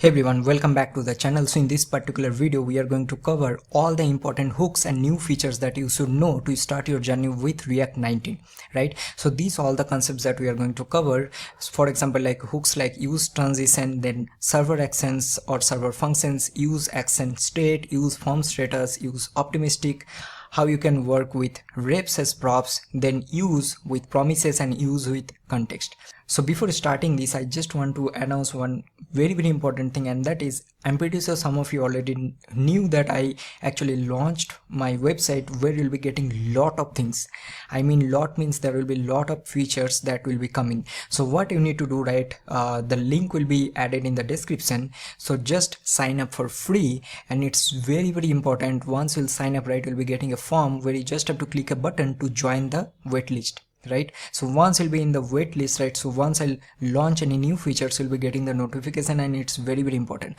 Hey everyone, welcome back to the channel. So in this particular video we are going to cover all the important hooks and new features that you should know to start your journey with React 19, right? So these are all the concepts that we are going to cover. For example, like hooks like useTransition, then server actions or server functions, useActionState, useFormStatus, useOptimistic, how you can work with refs as props, then use with promises and use with context. So before starting this, I just want to announce one very important thing, and that is, I'm pretty sure some of you already knew that I actually launched my website where you'll be getting lot of things. I mean lot means there will be lot of features that will be coming. So what you need to do, right, the link will be added in the description. So just sign up for free, and it's very important. Once you'll sign up, right, you'll be getting a form where you just have to click a button to join the waitlist, right? So once you'll be in the wait list, right, so once I'll launch any new features, you'll be getting the notification, and it's very important.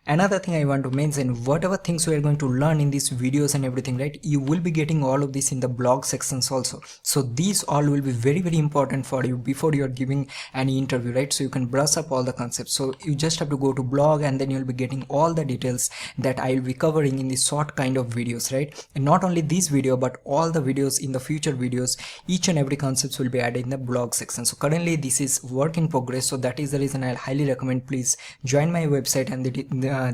Another thing I want to mention, whatever things we are going to learn in these videos and everything, right, you will be getting all of this in the blog sections also. So these all will be very important for you before you are giving any interview, right? So you can brush up all the concepts. So you just have to go to blog, and then you'll be getting all the details that I'll be covering in this short kind of videos, right? And not only this video, but all the videos in the future videos, each and every concepts will be added in the blog section. So currently this is work in progress, so that is the reason I'll highly recommend please join my website, and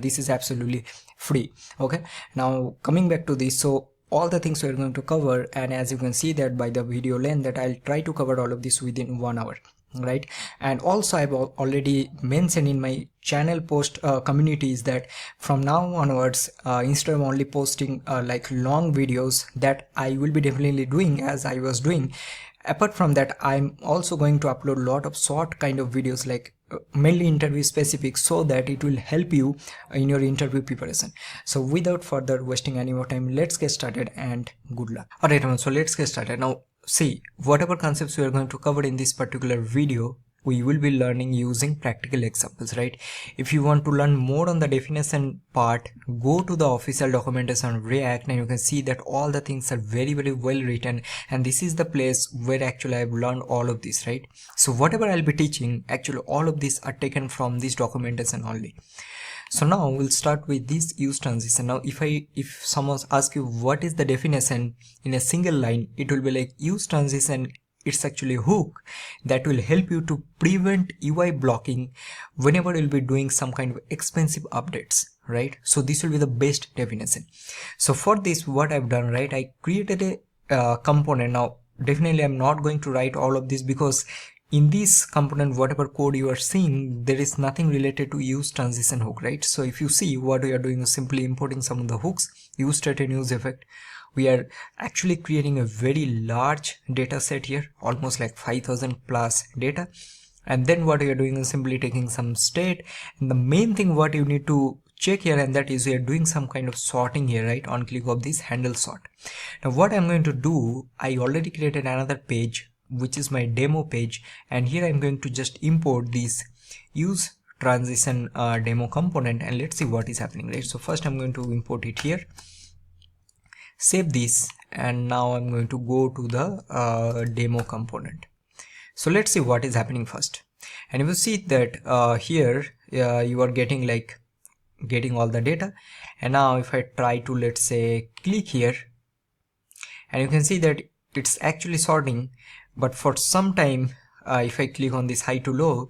this is absolutely free. Okay, now coming back to this, so all the things we're going to cover, and as you can see that by the video length, that I'll try to cover all of this within 1 hour, right? And also I've already mentioned in my channel post communities that from now onwards, instead of only posting like long videos, that I will be definitely doing as I was doing. Apart from that, I'm also going to upload a lot of short kind of videos, like mainly interview specific, so that it will help you in your interview preparation. So without further wasting any more time, let's get started, and good luck. Alright, so let's get started. Now see, whatever concepts we are going to cover in this particular video, we will be learning using practical examples, right? If you want to learn more on the definition part, go to the official documentation of React, and you can see that all the things are very well written, and this is the place where actually I've learned all of this, right? So whatever I'll be teaching, actually all of these are taken from this documentation only. So now we'll start with this useTransition. Now if someone asks you what is the definition in a single line, it will be like useTransition, it's actually a hook that will help you to prevent UI blocking whenever you'll be doing some kind of expensive updates, right? So this will be the best definition. So for this, what I've done, right, I created a component. Now definitely I'm not going to write all of this, because in this component, whatever code you are seeing, there is nothing related to useTransition hook, right? So if you see, what we are doing is simply importing some of the hooks, useState and useEffect. We are actually creating a very large data set here, almost like 5,000 plus data. And then what we are doing is simply taking some state, and the main thing what you need to check here, and that is we are doing some kind of sorting here, right? On click of this handle sort. Now what I'm going to do, I already created another page, which is my demo page, and here I'm going to just import this useTransition demo component, and let's see what is happening, right? So first I'm going to import it here, save this, and now I'm going to go to the demo component. So let's see what is happening first. And if you see that here you are getting all the data, and now if I try to, let's say, click here, and you can see that it's actually sorting, but for some time if I click on this high to low,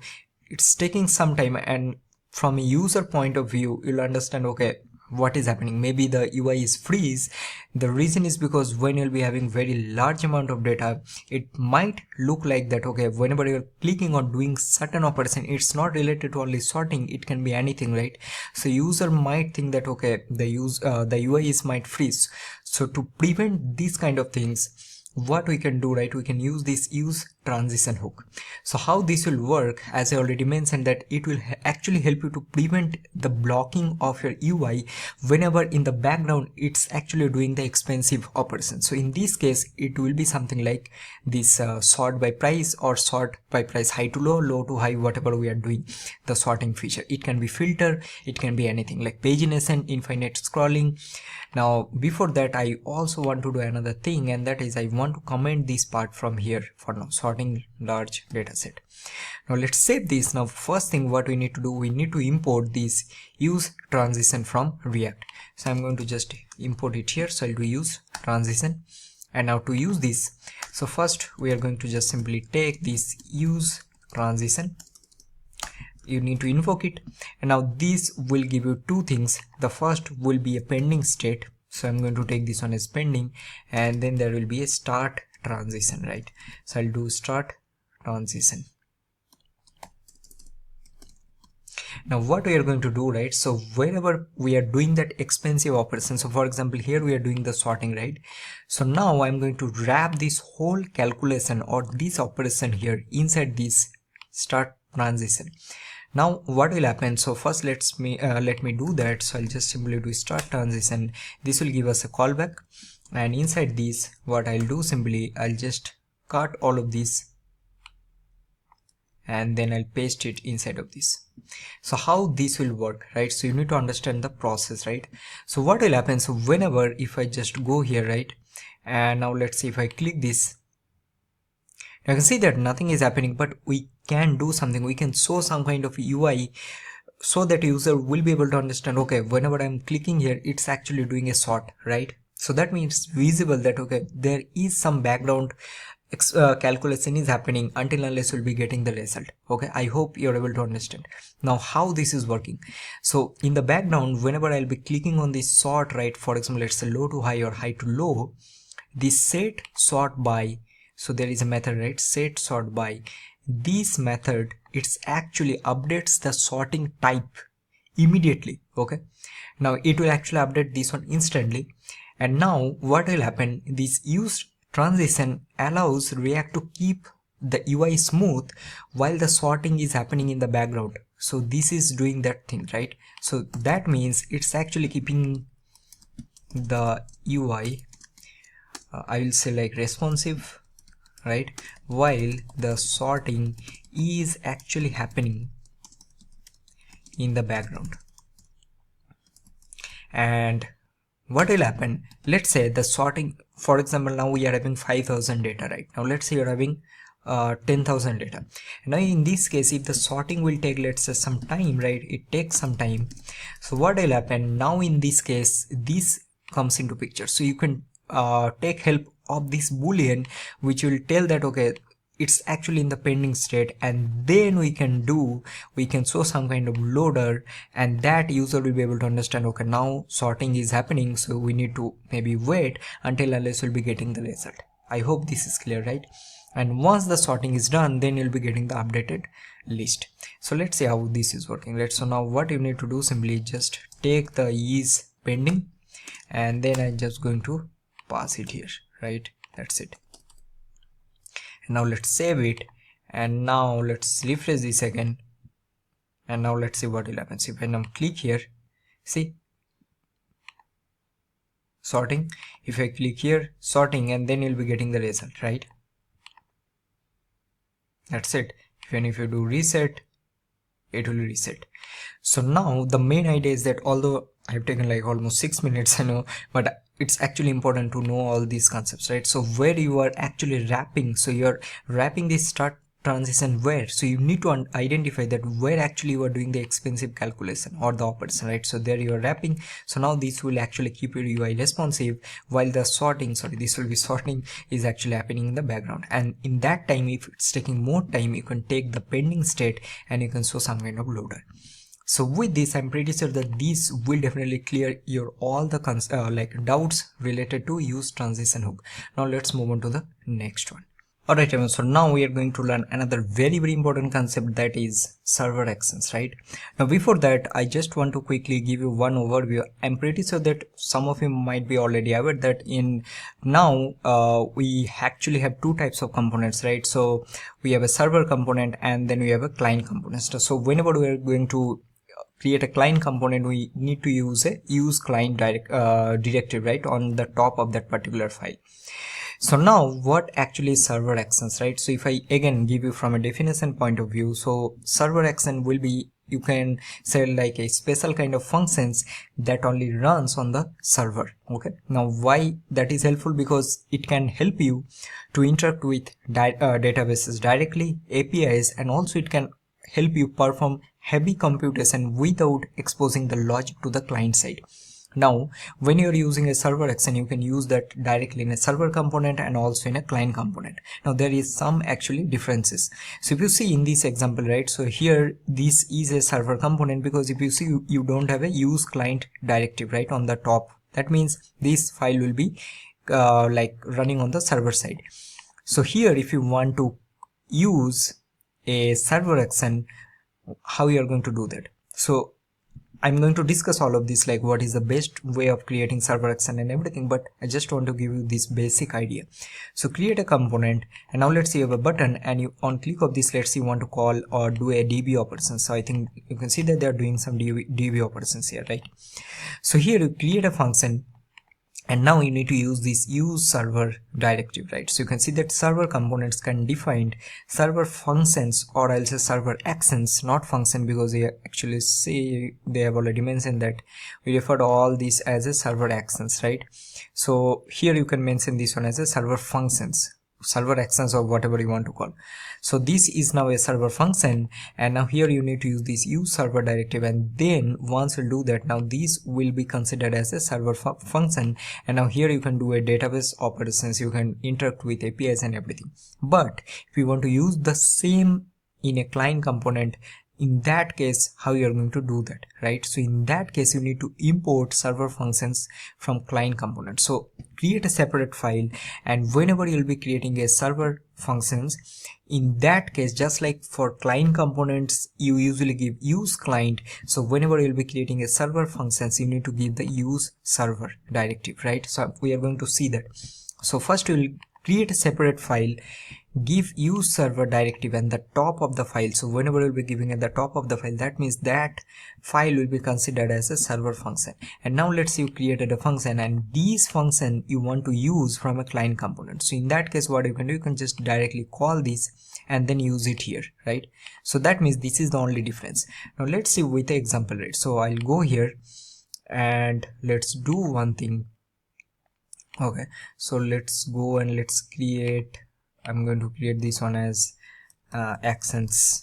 it's taking some time, and from a user point of view, you'll understand, okay, what is happening. Maybe the UI is freeze. The reason is because when you'll be having very large amount of data, it might look like that, okay, whenever you're clicking or doing certain operation, it's not related to only sorting, it can be anything, right? So user might think that, okay, the UI might freeze. So to prevent these kind of things, what we can do, right, we can use this useTransition hook. So how this will work, as I already mentioned, that it will actually help you to prevent the blocking of your UI whenever in the background it's actually doing the expensive operation. So in this case, it will be something like this sort by price, or sort by price, high to low, low to high, whatever we are doing the sorting feature. It can be filter, it can be anything like pagination, infinite scrolling. Now before that, I also want to do another thing, and that is I want to comment this part from here for now, sorting large data set. Now let's save this. Now first thing what we need to do, we need to import this useTransition from React. So I'm going to just import it here. So I'll do useTransition. And now to use this, so first we are going to just simply take this useTransition. You need to invoke it, and now this will give you two things. The first will be a pending state, so I'm going to take this one as pending, and then there will be a start transition, right? So I'll do start transition. Now what we are going to do, right, so wherever we are doing that expensive operation, so for example here we are doing the sorting, right? So now I'm going to wrap this whole calculation or this operation here inside this start transition. Now what will happen, so first let me do that. So I'll just simply do start transition. This will give us a callback, and inside this what I'll do, simply I'll just cut all of this and then I'll paste it inside of this. So how this will work, right? So you need to understand the process, right? So what will happen, so whenever if I just go here, right, and now let's see if I click this, you can see that nothing is happening, but we can do something. We can show some kind of UI so that user will be able to understand, okay, whenever I'm clicking here, it's actually doing a sort, right? So that means visible that, okay, there is some background calculation is happening until unless we'll be getting the result. Okay, I hope you're able to understand now how this is working. So in the background, whenever I'll be clicking on this sort, right, for example, let's say low to high or high to low, this set sort by, so there is a method, right, set sort by. This method, it's actually updates the sorting type immediately. Okay, now it will actually update this one instantly. And now what will happen, this useTransition allows React to keep the UI smooth while the sorting is happening in the background. So this is doing that thing, right? So that means it's actually keeping the UI I will say like responsive, right, while the sorting is actually happening in the background. And what will happen, let's say the sorting, for example, now we are having 5,000 data, right? Now let's say you're having 10,000 data. Now in this case, if the sorting will take, let's say, some time, right, it takes some time. So what will happen now in this case, this comes into picture. So you can take help of this boolean, which will tell that, okay, it's actually in the pending state, and then we can show some kind of loader, and that user will be able to understand, okay, now sorting is happening, so we need to maybe wait until unless we'll be getting the result. I hope this is clear, right? And once the sorting is done, then you'll be getting the updated list. So let's see how this is working. So now what you need to do, simply just take the is pending, and then I'm just going to pass it here, right? That's it. And now let's save it, and now let's refresh this again, and now let's see what will happen. So if I now click here, see, sorting. If I click here, sorting, and then you'll be getting the result, right? That's it. Even if you do reset, it will reset. So now the main idea is that, although I've taken like almost 6 minutes, I know, but it's actually important to know all these concepts, right? So where you are actually wrapping, so you're wrapping this start transition where, so you need to identify that where actually you are doing the expensive calculation or the operation, right? So there you are wrapping. So now this will actually keep your UI responsive while the sorting, this will be sorting is actually happening in the background. And in that time, if it's taking more time, you can take the pending state and you can show some kind of loader. So with this, I'm pretty sure that this will definitely clear your all the doubts related to useTransition hook. Now let's move on to the next one. Alright, so now we are going to learn another very important concept, that is server actions, right? Now before that, I just want to quickly give you one overview. I'm pretty sure that some of you might be already aware that in now we actually have two types of components, right? So we have a server component and then we have a client component. So whenever we are going to create a client component, we need to use a use client directive, right, on the top of that particular file. So now what actually is server actions, right? So if I again give you from a definition point of view, so server action will be you can say like a special kind of functions that only runs on the server. Okay, now why that is helpful? Because it can help you to interact with databases directly, APIs, and also it can help you perform heavy computation without exposing the logic to the client side. Now when you're using a server action, you can use that directly in a server component and also in a client component. Now there is some actually differences. So if you see in this example, right, so here this is a server component, because if you see, you don't have a use client directive right on the top. That means this file will be like running on the server side. So here if you want to use a server action, how you are going to do that? So I'm going to discuss all of this, like what is the best way of creating server action and everything, but I just want to give you this basic idea. So create a component, and now let's say you have a button, and you on click of this, let's say you want to call or do a DB operation. So I think you can see that they are doing some DB operations here, right? So here you create a function, and now you need to use this use server directive, right? So you can see that server components can define server functions, or else a server actions, not function, because they actually say they have already mentioned that we refer to all these as a server actions, right? So here you can mention this one as a server functions, server actions, or whatever you want to call. So this is now a server function, and now here you need to use this use server directive, and then once you do that, now this will be considered as a server function, and now here you can do a database operations, you can interact with APIs and everything. But if you want to use the same in a client component, in that case, how you are going to do that, right? So in that case, you need to import server functions from client component. So create a separate file, and whenever you'll be creating a server functions, in that case, just like for client components, you usually give use client. So whenever you'll be creating a server functions, you need to give the use server directive, right? So we are going to see that. So first we'll create a separate file, give use server directive and the top of the file. So whenever you'll be giving at the top of the file, that means that file will be considered as a server function. And now let's say you created a function, and this function you want to use from a client component. So in that case, what you can do, you can just directly call this and then use it here, right? So that means this is the only difference. Now let's see with the example, right? So I'll go here and let's do one thing. Okay, so let's go and let's create, I'm going to create this one as actions.jsx.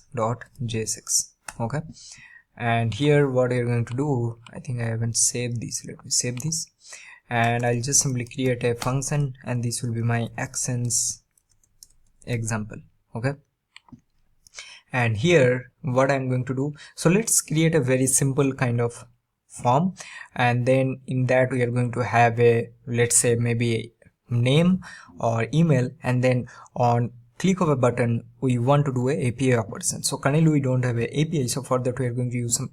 okay, and here what you're going to do, I think I haven't saved this, let me save this, and I'll just simply create a function, and this will be my actions example. Okay, and here what I'm going to do, so let's create a very simple kind of form, and then in that we are going to have a, let's say maybe a name or email, and then on click of a button we want to do a API operation. So currently we don't have a API, so for that we are going to use some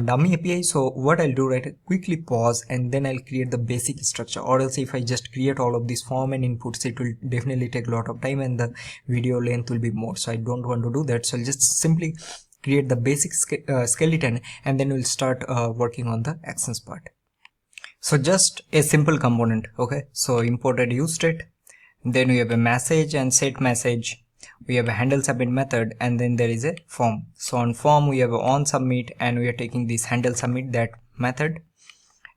dummy API. So what I'll do, right, quickly pause and then I'll create the basic structure, or else if I just create all of this form and inputs, it will definitely take a lot of time and the video length will be more, so I don't want to do that. So I'll just simply create the basic skeleton, and then we'll start working on the actions part. So just a simple component. Okay, so imported useState, then we have a message and set message, we have a handle submit method, and then there is a form. So on form we have a on submit, and we are taking this handle submit, that method,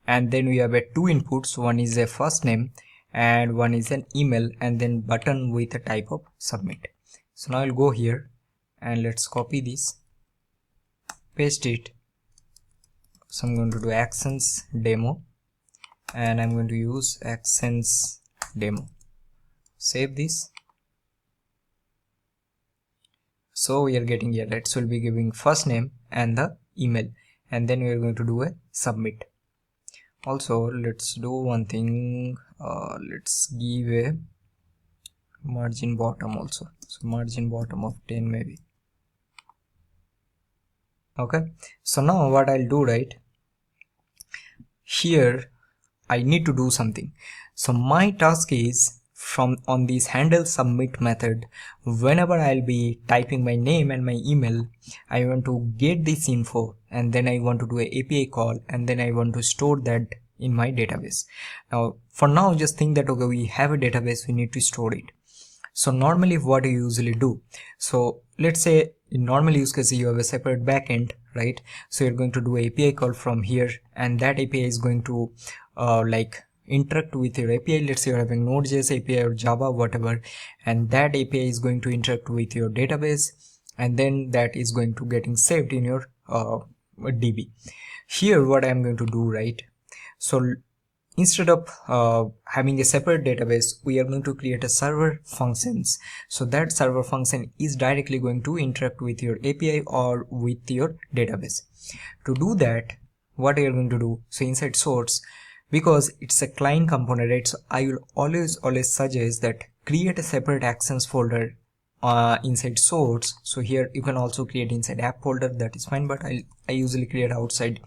and then we have a two inputs, one is a first name and one is an email, and then button with a type of submit. So now I'll go here and let's copy this, paste it. So I'm going to do actions demo, and I'm going to use actions demo, save this. So we are getting here, right, so we'll be giving first name and the email, and then we are going to do a submit. Also let's do one thing, let's give a margin bottom also, so margin bottom of 10 maybe. Okay, so now what I'll do, right, here I need to do something. So my task is, from on this handle submit method, whenever I'll be typing my name and my email, I want to get this info, and then I want to do an API call, and then I want to store that in my database. Now for now just think that, okay, we have a database, we need to store it. So normally what you usually do, so let's say in normal use case you have a separate backend, right? So you're going to do API call from here, and that API is going to like interact with your API. Let's say you're having Node.js API or Java, whatever, and that API is going to interact with your database, and then that is going to getting saved in your DB. Here what I'm going to do, right? So instead of having a separate database, we are going to create a server functions. So that server function is directly going to interact with your API or with your database. To do that, what are you going to do? So inside source, because it's a client component, right? So I will always suggest that create a separate actions folder inside source. So here you can also create inside app folder, that is fine, but I usually create outside.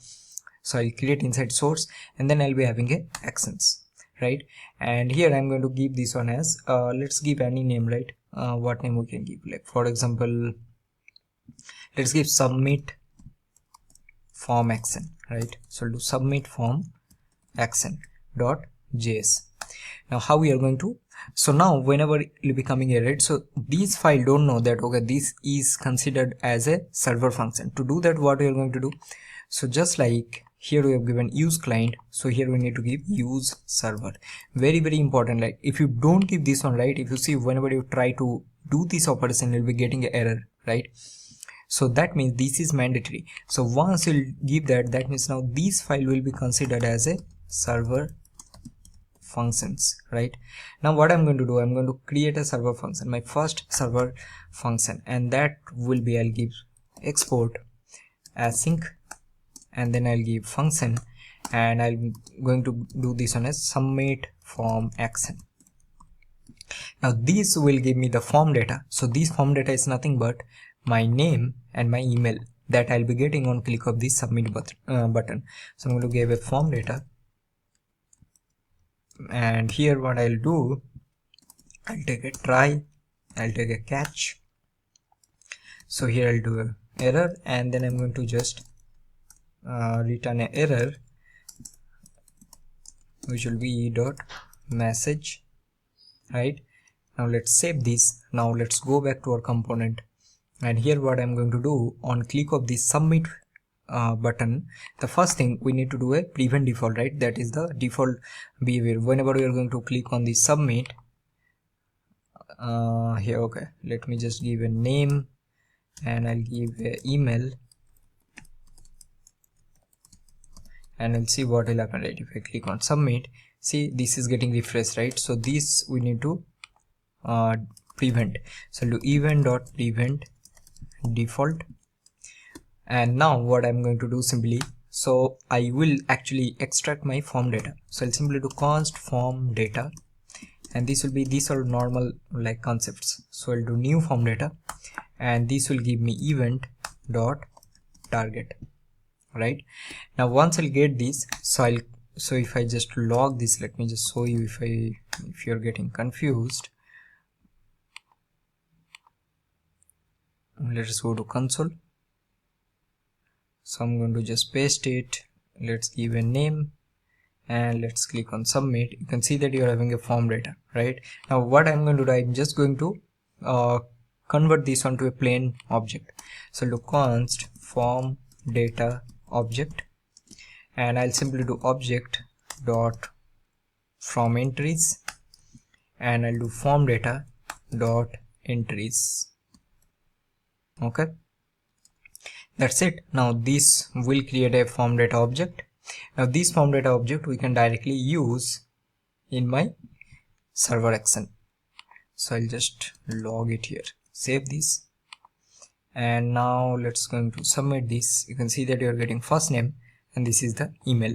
So I'll create inside source, and then I'll be having a actions, right? And here I'm going to give this one as let's give any name, right? What name we can give, like for example, let's give submit form action, right? So I'll do submit form action .js. Now how we are going to, so now whenever it will be coming here, right? So this file don't know that okay, this is considered as a server function. To do that, what we are going to do, so just like here we have given use client, so here we need to give use server. Very important, like if you don't give this one, right, if you see whenever you try to do this operation, you'll be getting an error, right? So that means this is mandatory. So once you'll give that, that means now this file will be considered as a server functions, right? Now what I'm going to do, I'm going to create a server function, my first server function, and that will be, I'll give export async, and then I'll give function, and I'm going to do this one as submit form action. Now this will give me the form data. So this form data is nothing but my name and my email that I'll be getting on click of this submit button. So I'm going to give a form data, and here what I'll do, I'll take a try, I'll take a catch. So here I'll do a error, and then I'm going to just return an error, which will be dot message, right? Now let's save this. Now let's go back to our component, and here what I'm going to do, on click of this submit button, the first thing we need to do a prevent default, right? That is the default behavior whenever we are going to click on the submit. Here, okay, let me just give a name, and I'll give a email, and we'll see what will happen, right? If I click on submit, see this is getting refreshed, right? So this we need to prevent. So I'll do event.prevent default, and now what I'm going to do simply, so I will actually extract my form data. So I'll simply do const form data, and this will be, these are normal like concepts. So I'll do new form data, and this will give me event dot target, right? Now once I'll get this, so if I just log this, let me just show you if you're getting confused. Let us go to console. So I'm going to just paste it, let's give a name, and let's click on submit. You can see that you're having a form data, right? Now what I'm going to do, I'm just going to convert this one to a plain object. So do const form data object, and I'll simply do object dot from entries, and I'll do form data dot entries. Okay, that's it. Now this will create a form data object. Now this form data object we can directly use in my server action. So I'll just log it here, save this, and now let's going to submit this. You can see that you're getting first name, and this is the email.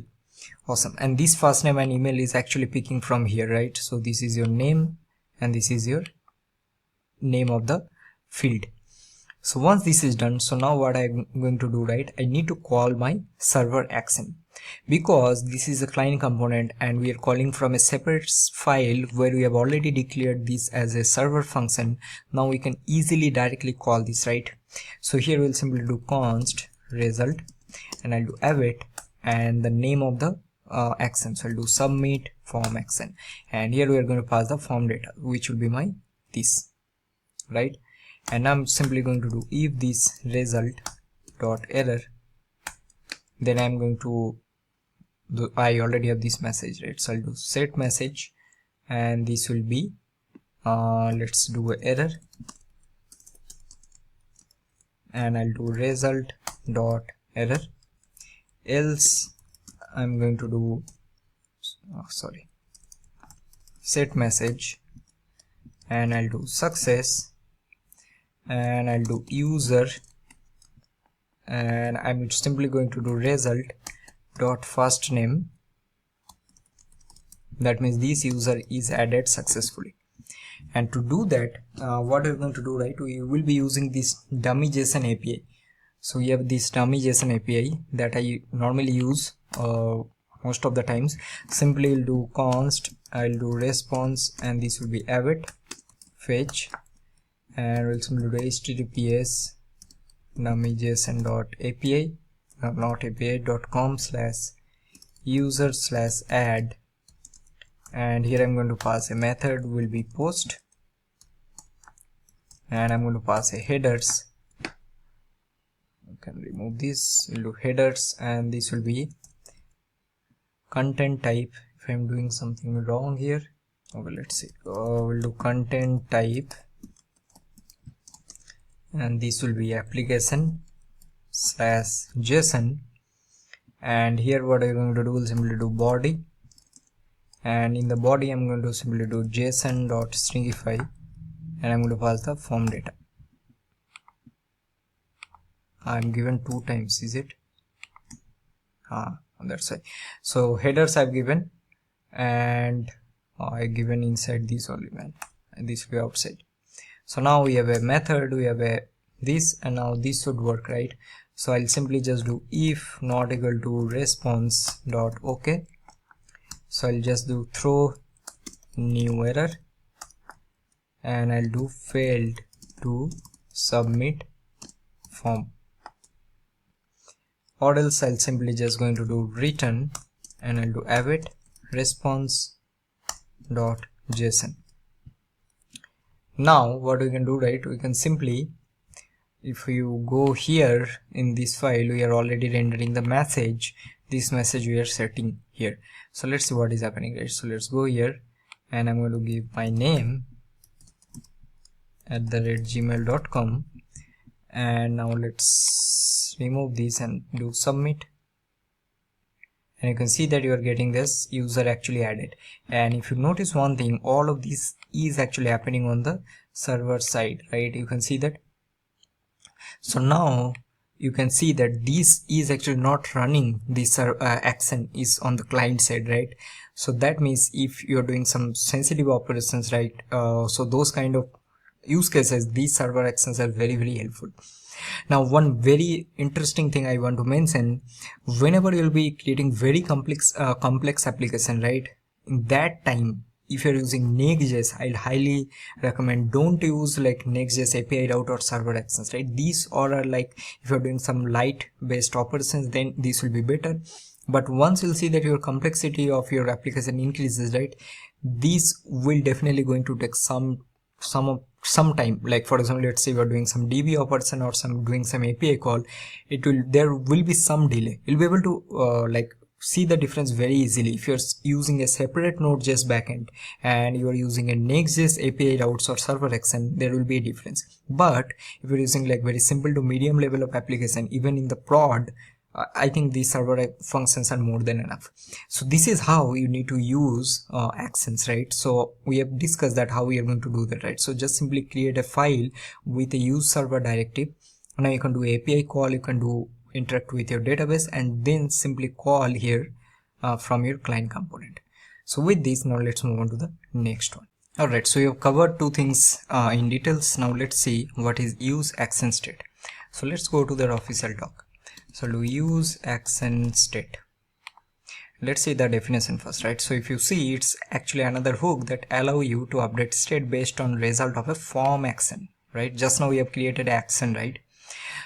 Awesome. And this first name and email is actually picking from here, right? So this is your name, and this is your name of the field. So once this is done, so now what I'm going to do, right, I need to call my server action, because this is a client component and we are calling from a separate file where we have already declared this as a server function. Now we can easily directly call this, right? So here we'll simply do const result, and I'll do await, and the name of the action, so I'll do submit form action, and here we are going to pass the form data, which will be my this, right? And I'm simply going to do if this result dot error, then I'm going to do, I already have this message, right? So I'll do set message, and this will be let's do a error, and I'll do result dot error. Else I'm going to do set message, and I'll do success, and I'll do user, and I'm simply going to do result dot first name. That means this user is added successfully. And to do that, what we're going to do, right, we will be using this dummy JSON API. So we have this dummy JSON API that I normally use most of the times. Simply I'll do const, I'll do response, and this will be await fetch, and we'll simply do https dummy json dot api not api.com / user / add, and here I'm going to pass a method will be post, and I'm going to pass a headers. You can remove this, we'll do headers, and this will be content type. If I'm doing something wrong here, okay, let's see, we'll do content type, and this will be application / JSON, and here what I'm going to do is simply do body, and in the body I'm going to simply do json.stringify, and I'm going to pass the form data. I'm given 2 times, is it? That's why. So headers I've given, and I given inside this only, man, and this will be outside. So now we have a method, we have a this, and now this should work, right? So I'll simply just do if not equal to response dot okay. So I'll just do throw new error, and I'll do failed to submit form, or else I'll simply just going to do return, and I'll do await response dot json. Now what we can do, right, we can simply, if you go here in this file, we are already rendering the message. This message we are setting here. So let's see what is happening, right? So let's go here, and I'm going to give my name @gmail.com, and now let's remove this and do submit, and you can see that you are getting this user actually added. And if you notice one thing, all of this is actually happening on the server side, right? You can see that. So now you can see that this is actually not running, this action is on the client side, right? So that means if you're doing some sensitive operations, right, so those kind of use cases, these server actions are very, very helpful. Now one very interesting thing I want to mention, whenever you'll be creating very complex application, right, in that time, if you're using Next.js, I'll highly recommend don't use like Next.js API route or server actions, right? These all are like, if you're doing some light based operations, then this will be better. But once you'll see that your complexity of your application increases, right, these will definitely going to take some time. Like for example, let's say we're doing some DB operation or doing some API call, there will be some delay. You'll be able to like see the difference very easily. If you're using a separate Node.js backend and you're using a Next.js API routes or server action, there will be a difference. But if you're using like very simple to medium level of application, even in the prod, I think these server functions are more than enough. So this is how you need to use actions, right? So we have discussed that how we are going to do that, right? So just simply create a file with a use server directive. Now you can do API call, you can do interact with your database, and then simply call here from your client component. So with this, now let's move on to the next one. Alright, so you have covered 2 things in details. Now let's see what is useActionState. So let's go to their official doc. So do useActionState. Let's see the definition first, right? So if you see, it's actually another hook that allow you to update state based on result of a form action, right? Just now we have created action, right?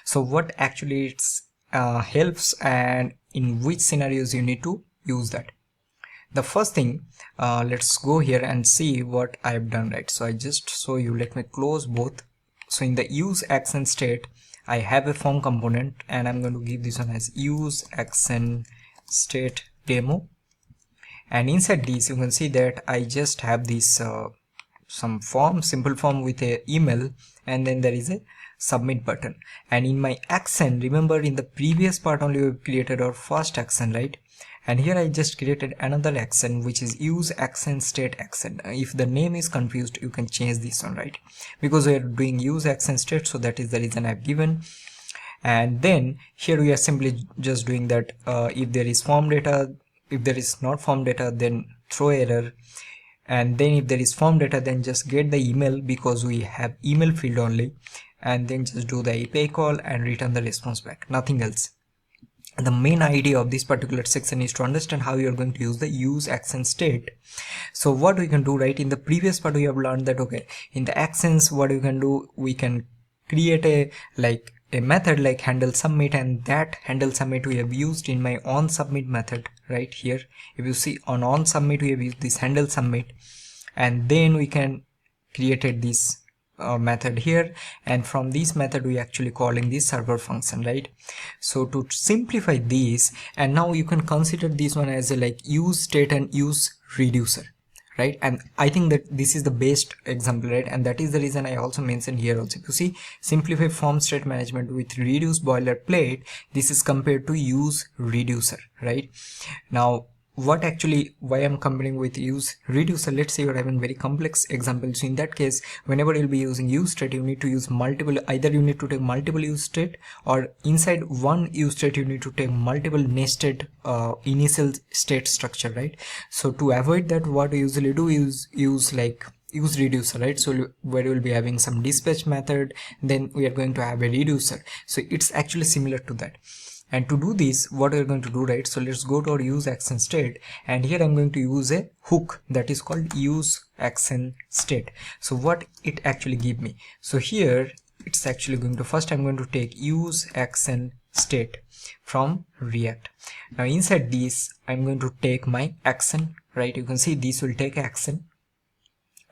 So what actually it's helps, and in which scenarios you need to use that. the first thing, let's go here and see what I've done, right? So I just show you, let me close both. So in the useActionState, I have a form component, and I'm going to give this one as useActionState demo. And inside this, you can see that I just have this some form, simple form with a email, and then there is a submit button. And in my action, remember in the previous part only we created our first action, right? And here I just created another action, which is useActionState action. If the name is confused, you can change this one, right? Because we are doing useActionState, so that is the reason I've given. And then here we are simply just doing that if there is form data, if there is not form data, then throw error. And then if there is form data, then just get the email, because we have email field only, and then just do the API call and return the response back, nothing else. The main idea of this particular section is to understand how you are going to use the useActionState. So what we can do, right, in the previous part we have learned that, okay, in the actions, what you can do, we can create a method like handle submit, and that handle submit we have used in my on submit method right here. If you see on submit, we have used this handle submit, and then we can created this method here, and from this method we actually calling this server function, right? So to simplify this, and now you can consider this one as a useState and useReducer, right? And I think that this is the best example, right? And that is the reason I also mentioned here also. If you see simplify form state management with reduce boilerplate, this is compared to useReducer, right? Now what actually, why I'm comparing with useReducer, let's say you're having very complex examples. So in that case, whenever you'll be using useState, you need to use multiple, either you need to take multiple useState, or inside one useState you need to take multiple nested initial state structure, right? So to avoid that, what we usually do is use useReducer, right? So where we'll be having some dispatch method, then we are going to have a reducer. So it's actually similar to that. And to do this, what we're going to do, right? So let's go to our useActionState, and here I'm going to use a hook that is called useActionState. So what it actually give me? So here it's actually going to, first I'm going to take useActionState from React. Now inside this, I'm going to take my action, right? You can see this will take action.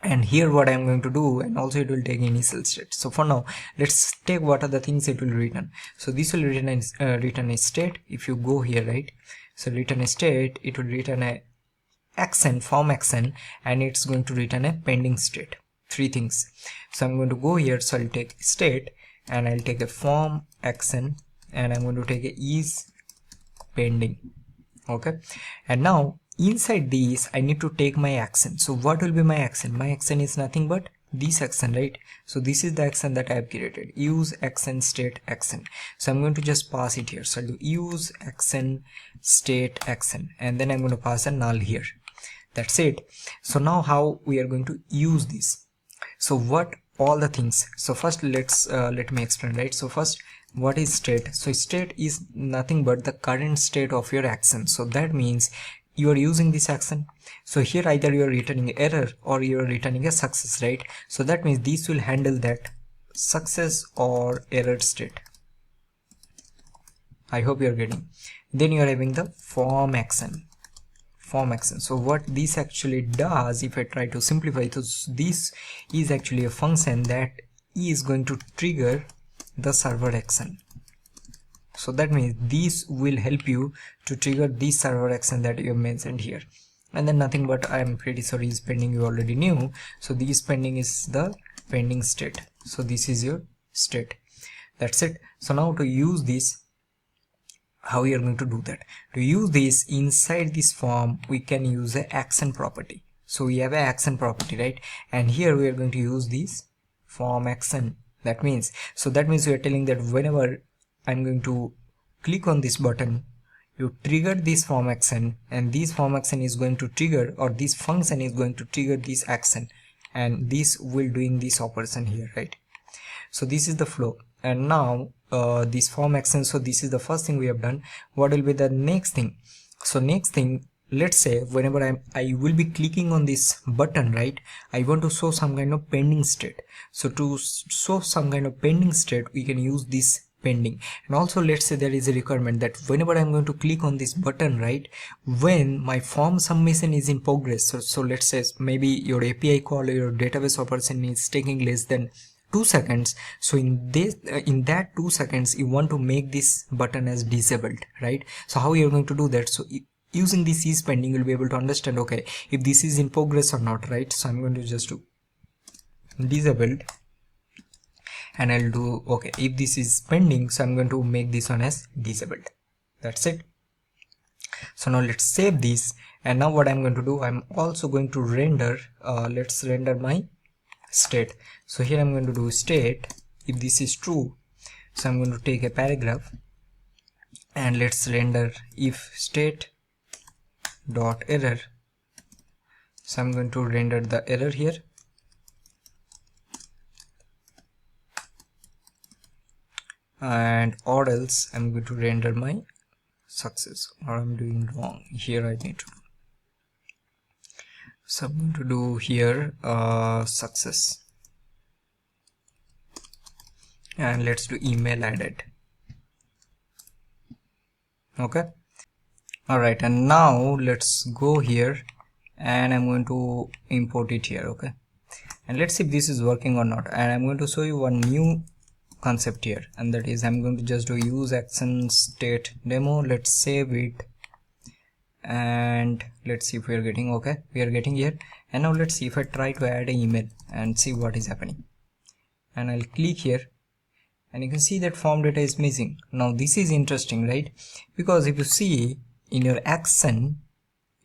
And here what I'm going to do, and also it will take initial state. So for now, let's take what are the things it will return. So this will return a state. If you go here, right, so return a state, it will return a action, form action, and it's going to return a pending state. Three things. So I'm going to go here, so I'll take state, and I'll take a form action, and I'm going to take a is pending. Okay, and now inside these I need to take my action. So what will be my action? My action is nothing but this action, right? So this is the action that I have created, useActionState action. So I'm going to just pass it here. So I'll do useActionState action, and then I'm going to pass a null here. That's it. So now how we are going to use this? So what all the things? So first let me explain, right? So first, what is state? So state is nothing but the current state of your action. So that means you are using this action. So here either you are returning error or you are returning a success, right? So that means this will handle that success or error state. I hope you are getting. Then you are having the form action. So what this actually does, if I try to simplify it, so this is actually a function that is going to trigger the server action. So that means this will help you to trigger this server action that you mentioned here. And then nothing but, I'm pretty sorry, is pending, you already knew. So this pending is the pending state. So this is your state. That's it. So now to use this, how we are going to do that? To use this inside this form, we can use an action property. So we have an action property, right? And here we are going to use this form action. That means we are telling that whenever I'm going to click on this button, you trigger this form action, and this form action is going to trigger, or this function is going to trigger this action, and this will doing this operation here, right? So this is the flow. And now this form action, so this is the first thing we have done. What will be the next thing? So next thing, let's say whenever I will be clicking on this button, right, I want to show some kind of pending state. So to show some kind of pending state, we can use this pending. And also let's say there is a requirement that whenever I'm going to click on this button, right, when my form submission is in progress, so let's say maybe your API call or your database operation is taking less than 2 seconds, so in that 2 seconds you want to make this button as disabled, right? So how you're going to do that? So using this is pending, you'll be able to understand, okay, if this is in progress or not, right? So I'm going to just do disabled, and I'll do okay if this is pending, so I'm going to make this one as disabled. That's it. So now let's save this, and now what I'm going to do, I'm also going to render let's render my state. So here I'm going to do state if this is true, so I'm going to take a paragraph and let's render if state dot error. So I'm going to render the error here, and or else I'm going to render my success, or I'm doing wrong here. I need to do, so I'm going to do here success, and let's do email added. Okay, all right, and now let's go here and I'm going to import it here. Okay, and let's see if this is working or not, and I'm going to show you one new concept here, and that is I'm going to just do useActionState demo. Let's save it, and let's see if we are getting, okay, we are getting here. And now let's see if I try to add an email and see what is happening, and I'll click here, and you can see that form data is missing. Now this is interesting, right? Because if you see in your action,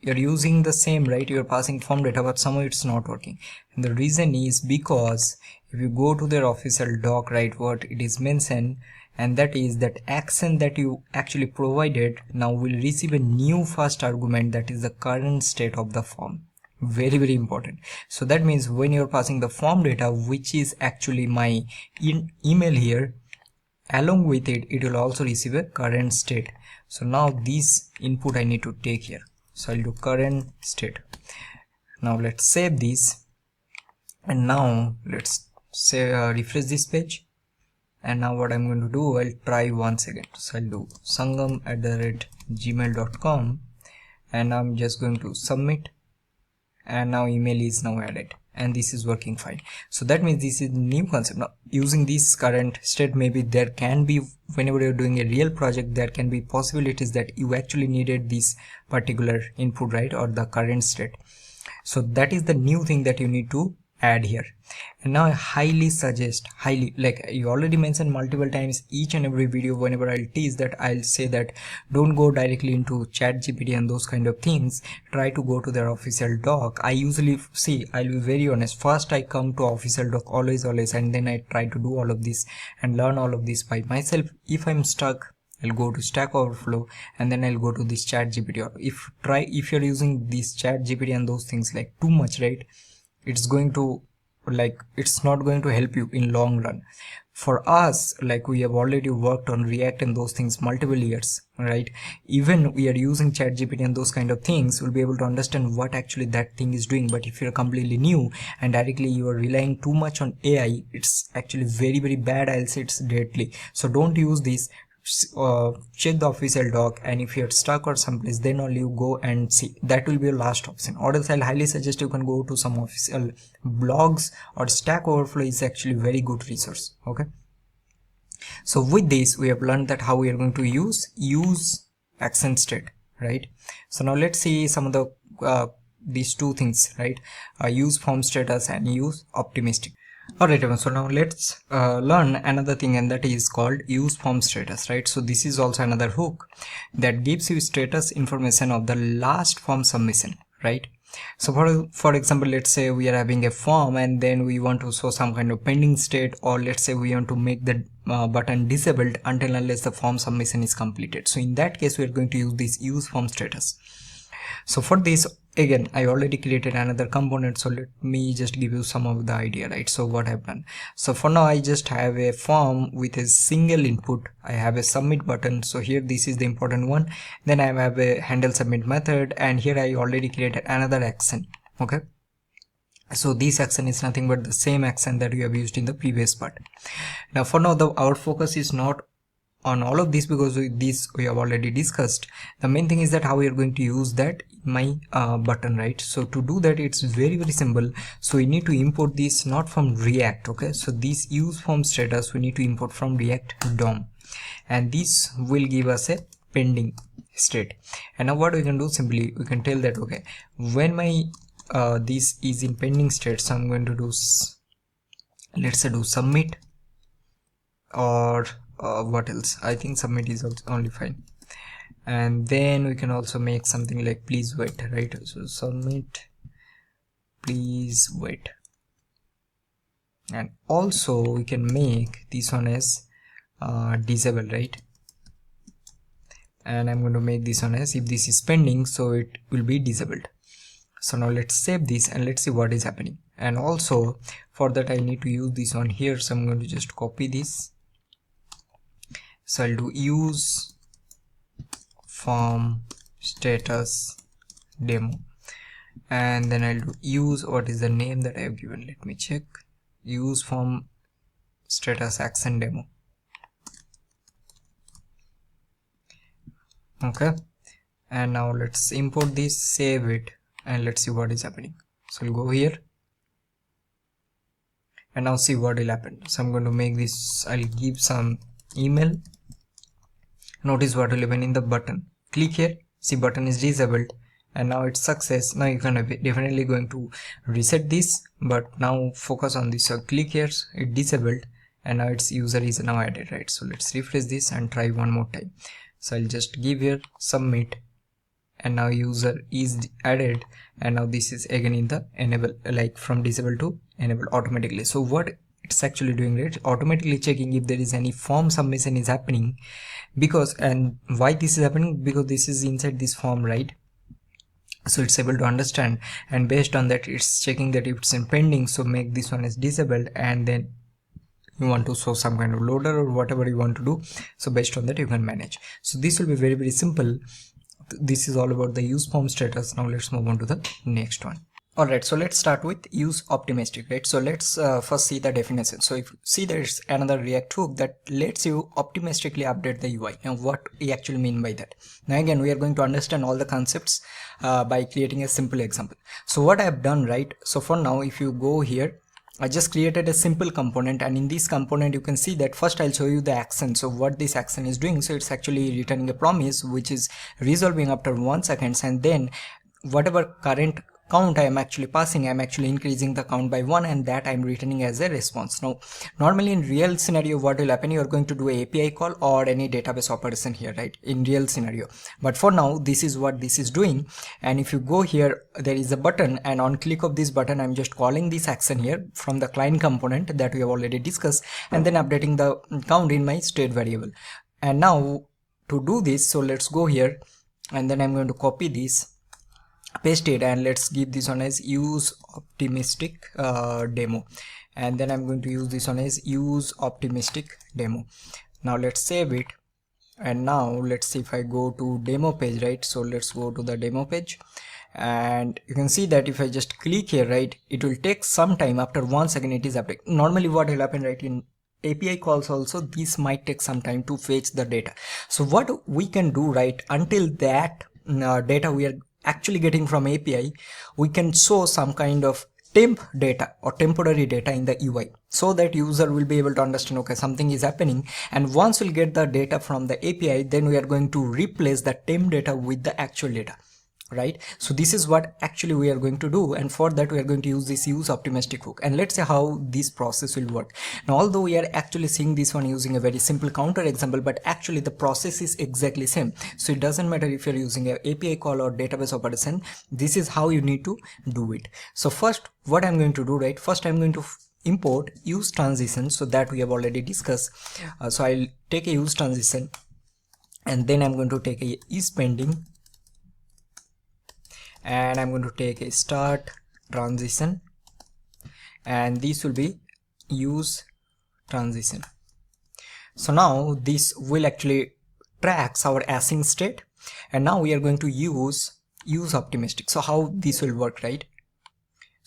you're using the same, right? You're passing form data, but somehow it's not working. And the reason is because if you go to their official doc, right, what it is mentioned, and that is that action that you actually provided now will receive a new first argument, that is the current state of the form. Very, very important. So that means when you're passing the form data, which is actually my email here, along with it, it will also receive a current state. So now this input I need to take here. So I'll do current state. Now let's save this, and now let's say refresh this page. And now what I'm going to do, I'll try once again. So I'll do sangam@gmail.com, and I'm just going to submit, and now email is now added, and this is working fine. So that means this is new concept. Now using this current state, maybe there can be, whenever you're doing a real project, there can be possibilities that you actually needed this particular input, right, or the current state. So that is the new thing that you need to add here. And now I highly suggest, like you already mentioned multiple times, each and every video whenever I'll tease that, I'll say that don't go directly into ChatGPT and those kind of things. Try to go to their official doc. I usually see, I'll be very honest, first I come to official doc always, and then I try to do all of this and learn all of this by myself. If I'm stuck, I'll go to Stack Overflow, and then I'll go to this ChatGPT. Or if you're using this ChatGPT and those things like too much, right, it's going to, like, it's not going to help you in long run. For us, like, we have already worked on React and those things multiple years, right? Even we are using ChatGPT and those kind of things, we'll be able to understand what actually that thing is doing. But if you're completely new and directly you are relying too much on AI, it's actually very, very bad. I'll say it's deadly. So don't use this. Check the official doc, and if you're stuck or someplace, then only you go and see. That will be your last option. Or else I'll highly suggest you can go to some official blogs, or Stack Overflow is actually very good resource. Okay, so with this we have learned that how we are going to use useActionState, right? So now let's see some of the these two things, right? useFormStatus and useOptimistic. Alright everyone, so now let's learn another thing, and that is called useFormStatus, right? So this is also another hook that gives you status information of the last form submission, right? So for example, let's say we are having a form and then we want to show some kind of pending state, or let's say we want to make the button disabled until unless the form submission is completed. So in that case, we are going to use this useFormStatus. So for this, again, I already created another component, so let me just give you some of the idea, right? So what I've done, so for now I just have a form with a single input. I have a submit button, so here this is the important one. Then I have a handle submit method, and here I already created another action. Okay, so this action is nothing but the same action that we have used in the previous part. Now for now, our focus is not on all of this because this we have already discussed. The main thing is that how we are going to use that in my button, right? So to do that, it's very simple. So we need to import this not from React, okay? So this useFormStatus we need to import from React DOM, and this will give us a pending state. And now what we can do, simply we can tell that, okay, when my this is in pending state, so I'm going to do, let's say, do submit, or what else, I think submit is also only fine. And then we can also make something like please wait, right? So submit please wait. And also we can make this one as disable, right? And I'm going to make this one as if this is pending, so it will be disabled. So now let's save this and let's see what is happening. And also for that I need to use this one here, so I'm going to just copy this. So I'll do use form status demo, and then I'll do use, what is the name that I have given, let me check, use form status action demo. Okay, and now let's import this, save it, and let's see what is happening. So I'll go here and now see what will happen. So I'm going to make this, I'll give some email. Notice what will happen in the button. Click here, see button is disabled, and now it's success. Now you can definitely going to reset this, but now focus on this. So click here, it disabled, and now its user is now added, right? So let's refresh this and try one more time. So I'll just give here submit, and now user is added, and now this is again in the enable, like from disable to enable automatically. So what it's actually doing, right, automatically checking if there is any form submission is happening, because, and why this is happening, because this is inside this form, right? So it's able to understand, and based on that it's checking that if it's in pending, so make this one as disabled, and then you want to show some kind of loader or whatever you want to do. So based on that you can manage. So this will be very simple. This is all about the useFormStatus. Now let's move on to the next one. Alright, so let's start with useOptimistic, right? So let's first see the definition. So if you see, there's another React hook that lets you optimistically update the UI. Now what we actually mean by that? Now again, we are going to understand all the concepts by creating a simple example. So what I have done, right? So for now, if you go here, I just created a simple component, and in this component you can see that first I'll show you the action. So what this action is doing, so it's actually returning a promise which is resolving after 1 second, and then whatever current count I am actually passing, I am actually increasing the count by 1, and that I am returning as a response. Now normally in real scenario what will happen, you are going to do a API call or any database operation here, right, in real scenario. But for now this is what this is doing. And if you go here, there is a button, and on click of this button I'm just calling this action here from the client component that we have already discussed, and then updating the count in my state variable. And now to do this, so let's go here, and then I'm going to copy this, paste it, and let's give this one as useOptimistic demo, and then I'm going to use this one as useOptimistic demo. Now let's save it, and now let's see if I go to demo page, right? So let's go to the demo page, and you can see that if I just click here, right, it will take some time. After 1 second it is updated. Normally what will happen, right, in API calls also this might take some time to fetch the data. So what we can do, right, until that data we are actually getting from API, we can show some kind of temp data or temporary data in the UI, so that user will be able to understand, okay, something is happening. And once we'll get the data from the API, then we are going to replace the temp data with the actual data, right? So this is what actually we are going to do, and for that we are going to use this useOptimistic hook. And let's see how this process will work. Now although we are actually seeing this one using a very simple counter example, but actually the process is exactly same. So it doesn't matter if you're using an API call or database operation, this is how you need to do it. So first what I'm going to do, right, first I'm going to import useTransition, so that we have already discussed. So I'll take a useTransition, and then I'm going to take a isPending, and I'm going to take a start transition, and this will be useTransition. So now this will actually tracks our async state, and now we are going to use useOptimistic. So how this will work, right?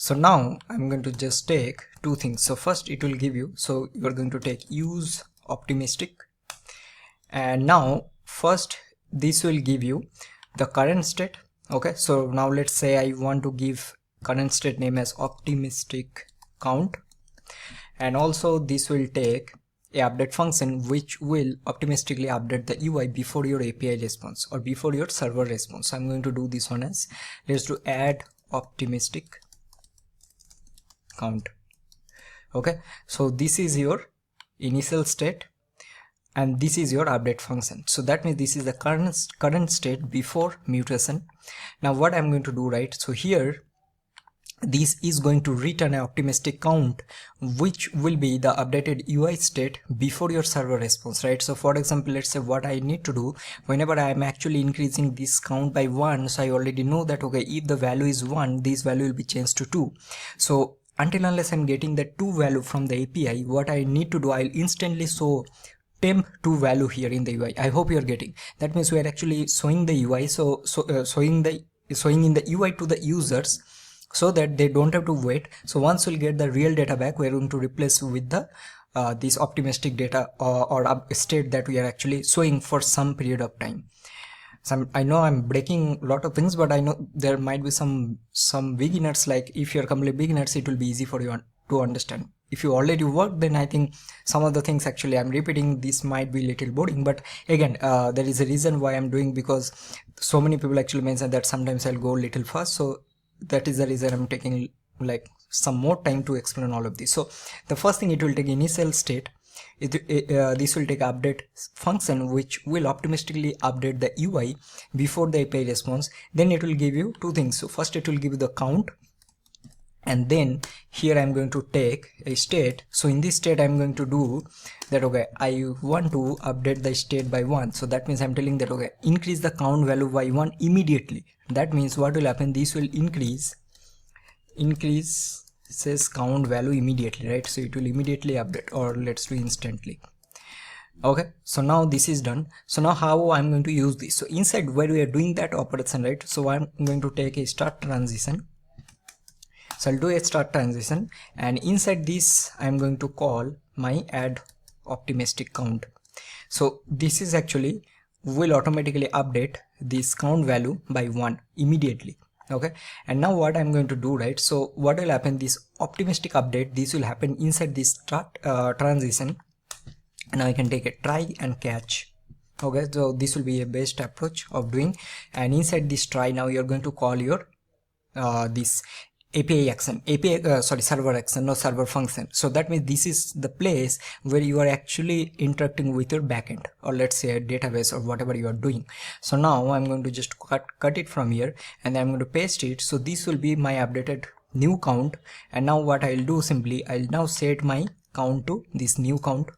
So now I'm going to just take two things. So first it will give you, so you are going to take useOptimistic, And now first this will give you the current state. Okay, so now let's say I want to give current state name as optimistic count, and also this will take a update function which will optimistically update the UI before your API response or before your server response. So I'm going to do this one as, let's do add optimistic count. Okay, so this is your initial state and this is your update function. So that means this is the current state before mutation. Now what I'm going to do, right, so here this is going to return an optimistic count which will be the updated UI state before your server response, right? So for example, let's say what I need to do whenever I am actually increasing this count by 1, so I already know that okay, if the value is 1, this value will be changed to 2. So until unless I'm getting the 2 value from the API, what I need to do, I'll instantly show temp2 value here in the UI. I hope you're getting. That means we are actually showing the UI, showing in the UI to the users, so that they don't have to wait. So once we'll get the real data back, we're going to replace with the this optimistic data or state that we are actually showing for some period of time. I know I'm breaking a lot of things, but I know there might be some beginners, like if you're completely beginners, it will be easy for you to understand. If you already work, then I think some of the things actually I'm repeating, this might be little boring, but again there is a reason why I'm doing, because so many people actually mention that sometimes I'll go a little fast, so that is the reason I'm taking like some more time to explain all of this. So the first thing, it will take initial state. This will take update function which will optimistically update the UI before the API response. Then it will give you two things. So first it will give you the count, and then here I'm going to take a state. So in this state I'm going to do that, okay, I want to update the state by 1. So that means I'm telling that okay, increase the count value by 1 immediately. That means what will happen, this will increase says count value immediately, right? So it will immediately update, or let's do instantly. Okay, so now this is done. So now how I'm going to use this? So inside where we are doing that operation, right, so I'm going to take a start transition. So I'll do a start transition, and inside this I'm going to call my add optimistic count. So this is actually will automatically update this count value by 1 immediately. Okay, and now what I'm going to do, right, so what will happen, this optimistic update, this will happen inside this start transition. And I can take a try and catch. Okay, so this will be a best approach of doing. And inside this try, now you're going to call your this API action, server action, no server function. So that means this is the place where you are actually interacting with your backend, or let's say a database or whatever you are doing. So now I'm going to just cut it from here, and then I'm going to paste it. So this will be my updated new count. And now what I'll do, simply I'll now set my count to this new count.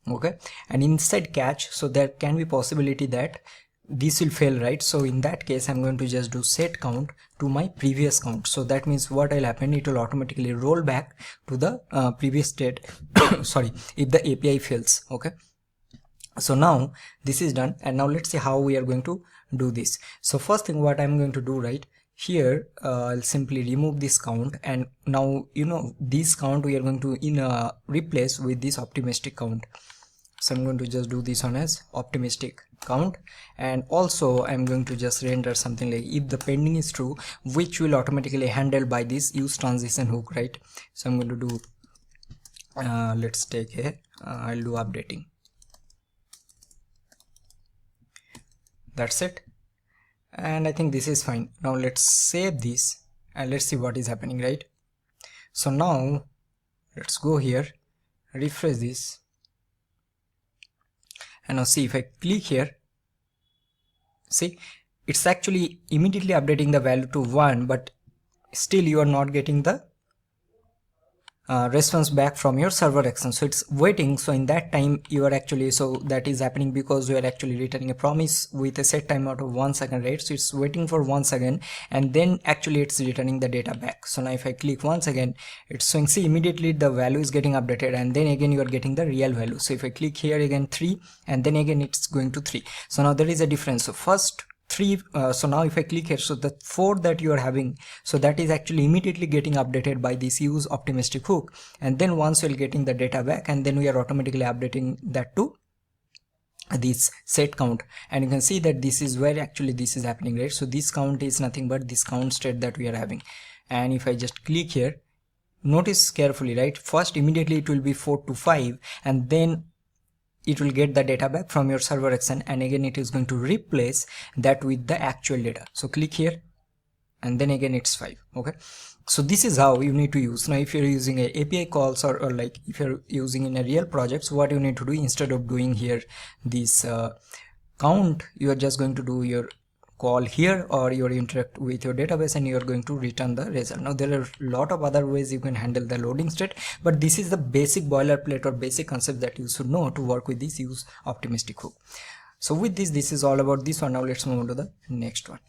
Okay, and inside catch, so there can be possibility that this will fail, right? So in that case I'm going to just do set count to my previous count. So that means what will happen, it will automatically roll back to the previous state sorry, if the API fails. Okay, so now this is done, and now let's see how we are going to do this. So first thing what I'm going to do, right, here I'll simply remove this count, and now you know this count we are going to replace with this optimistic count. So I'm going to just do this one as optimistic count, and also I'm going to just render something like if the pending is true, which will automatically handle by this useTransition hook, right? So I'm going to do let's take a I'll do updating. That's it, and I think this is fine. Now let's save this and let's see what is happening, right? So now let's go here, refresh this, and now see if I click here, see it's actually immediately updating the value to 1, but still you are not getting the response back from your server action. So it's waiting. So in that time you are actually, so that is happening because we are actually returning a promise with a set timeout of 1 second, right? So it's waiting for 1 second, and then actually it's returning the data back. So now if I click once again, it's showing, see immediately the value is getting updated, and then again you are getting the real value. So if I click here again 3, and then again it's going to 3. So now there is a difference. So first 3, so now if I click here, so the 4 that you are having, so that is actually immediately getting updated by this useOptimistic hook, and then once you're getting the data back, and then we are automatically updating that to this set count, and you can see that this is where actually this is happening, right? So this count is nothing but this count state that we are having. And if I just click here, notice carefully, right? First immediately it will be 4 to 5, and then it will get the data back from your server action, and again it is going to replace that with the actual data. So click here, and then again it's 5. Okay, so this is how you need to use. Now if you're using a API calls, or like if you're using in a real projects, what you need to do, instead of doing here this count, you are just going to do your call here, or you interact with your database, and you are going to return the result. Now there are a lot of other ways you can handle the loading state, but this is the basic boilerplate or basic concept that you should know to work with this use optimistic hook. So with this is all about this one. Now let's move on to the next one.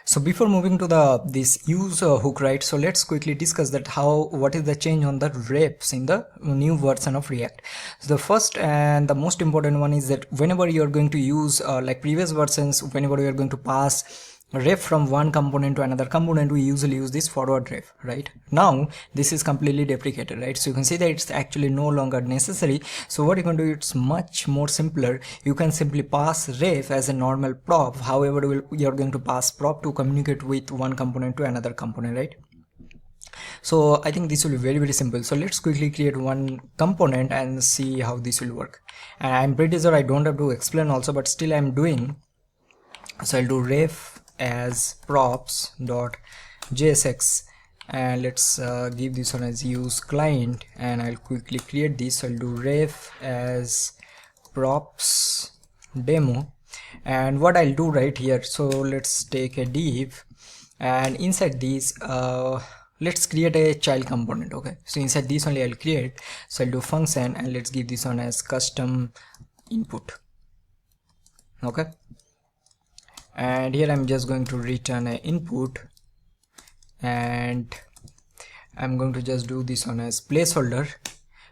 So before moving to this use hook, right, so let's quickly discuss that what is the change on the refs in the new version of React. So the first and the most important one is that whenever you are going to use like previous versions, whenever you are going to pass ref from one component to another component, we usually use this forward ref, right? Now this is completely deprecated, right? So you can see that it's actually no longer necessary. So what you can do, it's much more simpler. You can simply pass ref as a normal prop. However, you're going to pass prop to communicate with one component to another component, right? So I think this will be very, very simple. So let's quickly create one component and see how this will work. And I'm pretty sure I don't have to explain also, but still I'm doing. So I'll do ref as props.jsx, and let's give this one as use client, and I'll quickly create this. So I'll do ref as props demo, and what I'll do right here, so let's take a div, and inside this let's create a child component. Okay, so inside this only I'll create, so I'll do function, and let's give this one as custom input. Okay, and here I'm just going to return an input, and I'm going to just do this one as placeholder.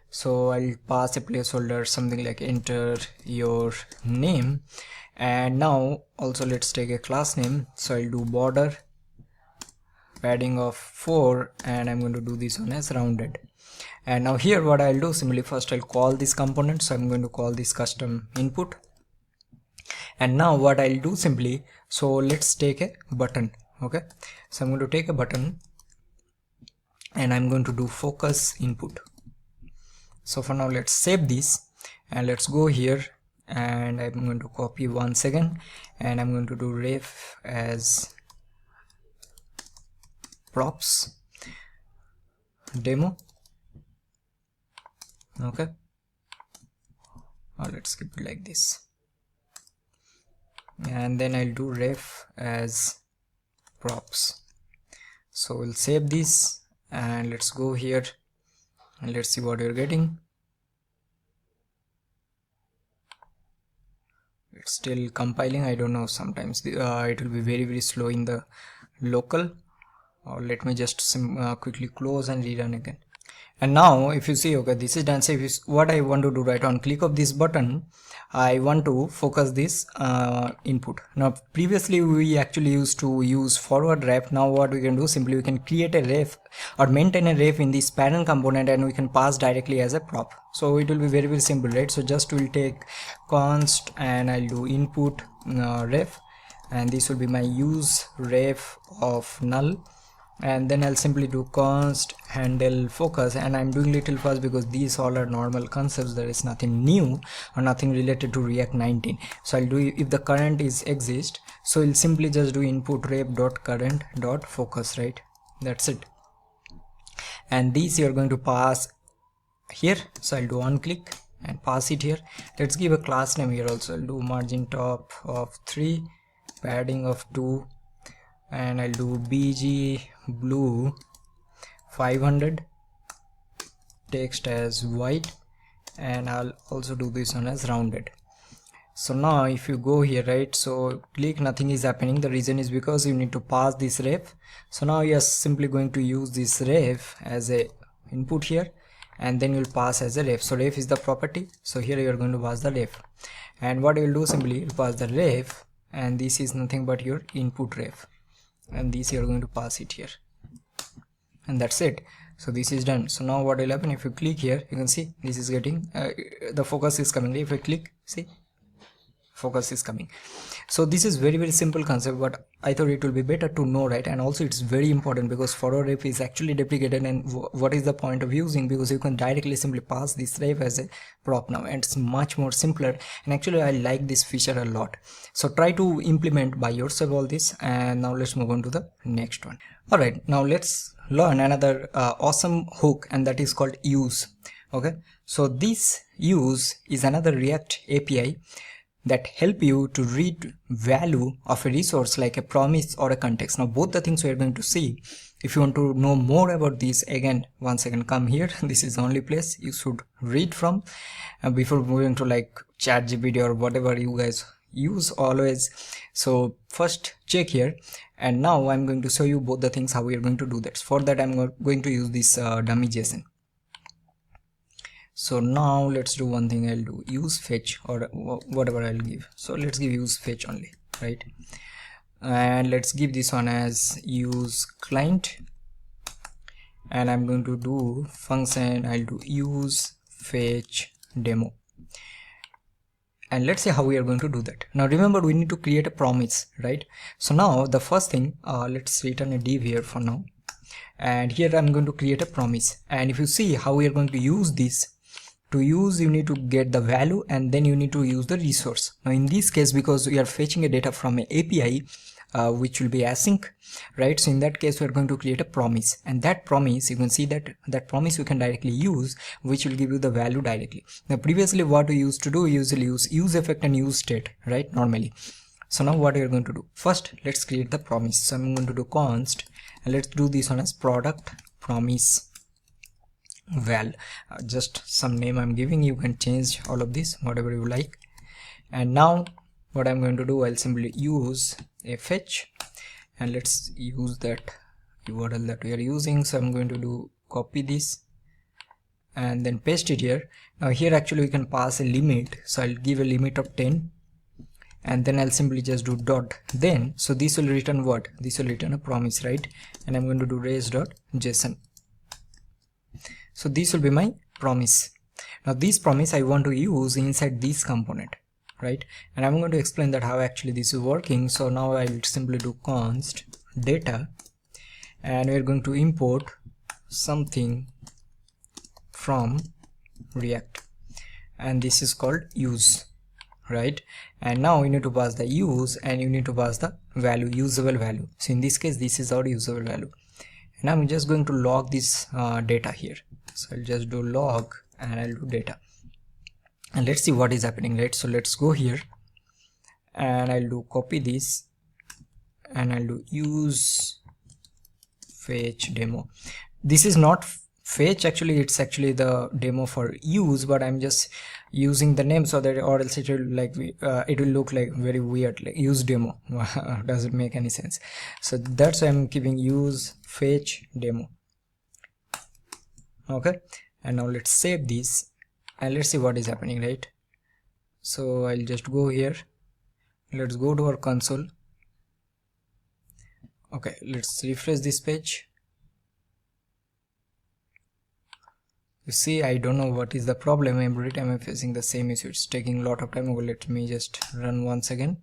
So I'll pass a placeholder, something like enter your name, and now also let's take a class name. So I'll do border padding of 4, and I'm going to do this one as rounded. And now here what I'll do, simply first I'll call this component. So I'm going to call this custom input. And now what I'll do simply, so let's take a button. Okay, so I'm going to take a button, and I'm going to do focus input. So for now let's save this, and let's go here, and I'm going to copy once again, and I'm going to do ref as props demo. Okay, or let's keep it like this, and then I'll do ref as props. So we'll save this, and let's go here, and let's see what you're getting. It's still compiling. I don't know, sometimes it will be very, very slow in the local, or let me just quickly close and rerun again. And now if you see, okay, this is done. So what I want to do, right, on click of this button, I want to focus this input. Now previously we actually used to use forward ref. Now what we can do, simply we can create a ref or maintain a ref in this parent component, and we can pass directly as a prop. So it will be very, very simple, right? So just we'll take const, and I'll do input ref, and this will be my use ref of null, and then I'll simply do const handle focus, and I'm doing little fast because these all are normal concepts. There is nothing new or nothing related to React 19. So I'll do, if the current is exist, so we'll simply just do input ref dot current dot focus, right? That's it. And these you're going to pass here. So I'll do on click and pass it here. Let's give a class name here also. I'll do margin top of 3, padding of 2, and I'll do bg blue 500, text as white, and I'll also do this one as rounded. So now if you go here, right, so click, nothing is happening. The reason is because you need to pass this ref. So now you're simply going to use this ref as a input here, and then you'll pass as a ref. So ref is the property, so here you're going to pass the ref, and what you'll do, simply you'll pass the ref, and this is nothing but your input ref, and this you're going to pass it here, and that's it. So this is done. So now what will happen, if you click here, you can see this is getting the focus is coming. If I click, see, focus is coming. So this is very simple concept, but I thought it will be better to know, right? And also it's very important because forward ref is actually deprecated, and what is the point of using, because you can directly simply pass this ref as a prop now, and it's much more simpler, and actually I like this feature a lot. So try to implement by yourself all this. And now let's move on to the next one. All right, now let's learn another awesome hook, and that is called use. Okay, so this use is another React API that help you to read value of a resource like a promise or a context. Now both the things we are going to see. If you want to know more about this, again, once again, come here. This is the only place you should read from before moving to like ChatGPT or whatever you guys use always. So first check here, and now I'm going to show you both the things how we are going to do that. For that I'm going to use this dummy JSON. So now let's do one thing. I'll do use fetch or whatever I'll give. So let's give use fetch only, right? And let's give this one as use client, and I'm going to do function. I'll do use fetch demo, and let's see how we are going to do that. Now remember, we need to create a promise, right? So now the first thing, let's return a div here for now, and here I'm going to create a promise. And if you see how we are going to use this, to use you need to get the value, and then you need to use the resource. Now in this case, because we are fetching a data from an API which will be async, right? So in that case we are going to create a promise, and that promise, you can see that promise you can directly use, which will give you the value directly. Now previously what we used to do, usually use effect and use state, right, normally. So now what we are going to do, first let's create the promise. So I'm going to do const, and let's do this one as product promise val, just some name I'm giving. You can change all of this whatever you like. And now what I'm going to do, I'll simply use a fetch, and let's use that URL that we are using. So I'm going to do copy this and then paste it here. Now here actually we can pass a limit, so I'll give a limit of 10, and then I'll simply just do dot then. So this will return what? This will return a promise, right? And I'm going to do res.json. So this will be my promise. Now this promise I want to use inside this component, right? And I'm going to explain that how actually this is working. So now I'll simply do const data, and we're going to import something from React, and this is called use, right? And now you need to pass the use, and you need to pass the value, usable value. So in this case this is our usable value, and I'm just going to log this data here. So I'll just do log, and I'll do data, and let's see what is happening, right? So let's go here, and I'll do copy this, and I'll do use fetch demo. This is not fetch, actually it's actually the demo for use, but I'm just using the name so that, or else it will like it will look like very weird, like use demo. Doesn't make any sense. So that's why I'm giving use fetch demo. Okay, and now let's save this, and let's see what is happening, right? So I'll just go here, let's go to our console. Okay, let's refresh this page. You see, I don't know what is the problem. Every time I'm facing the same issue, it's taking a lot of time. Okay, let me just run once again.